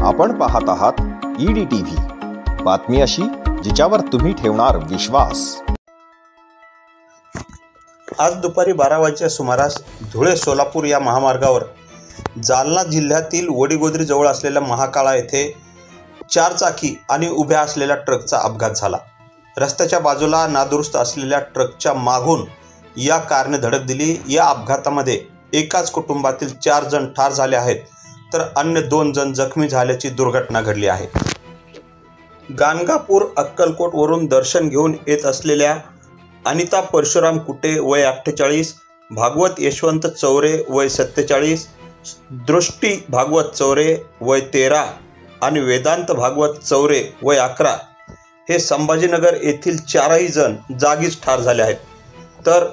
आपण पाहत आहात EDTV, बातमी अशी जिच्यावर तुम्ही ठेवणार विश्वास। आज दुपारी 12 वाजच्या सुमारास धुळे सोलापूर या महामार्गावर जालना जिल्ह्यातील वडीगोद्री जवळ असलेल्या महाकाळा येथे 4 चाकी आणि उभ्या असलेल्या ट्रकचा अपघात झाला। रस्त्याच्या बाजूला नादुरुस्त असलेल्या ट्रकच्या मागून या कारने धडक दिली। या अपघातामध्ये एकाच कुटुंबातील 4 जण ठार झाले आहेत, तर अन्य 2 जण जखमी झाल्याची दुर्घटना घडली आहे। गाणगापूर अक्कलकोट वरून दर्शन घेऊन येत असलेल्या अनिता परशुराम कुटे वय 48, भागवत यशवंत चौरे वय 47, दृष्टी भागवत चौरे वय 13 आणि वेदांत भागवत चौरे वय 11 हे संभाजीनगर येथील 4ही जण जागीच ठार झाले आहेत, तर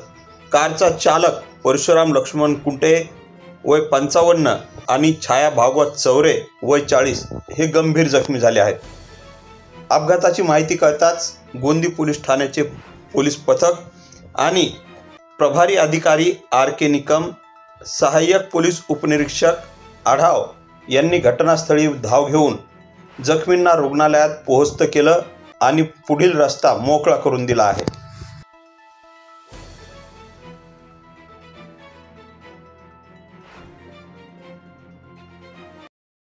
कारचा चालक परशुराम लक्ष्मण कुटे वय 55 आणि छाया भागवत चौरे वय 40 हे गंभीर जखमी झाले आहेत। अपघाताची माहिती कळताच गोंदी पोलीस ठाण्याचे पोलीस पथक आणि प्रभारी अधिकारी RK निकम, सहाय्यक पोलीस उपनिरीक्षक आढाव यांनी घटनास्थळी धाव घेऊन जखमींना रुग्णालयात पोहोचत केलं आणि पुढील रस्ता मोकळा करून दिला आहे।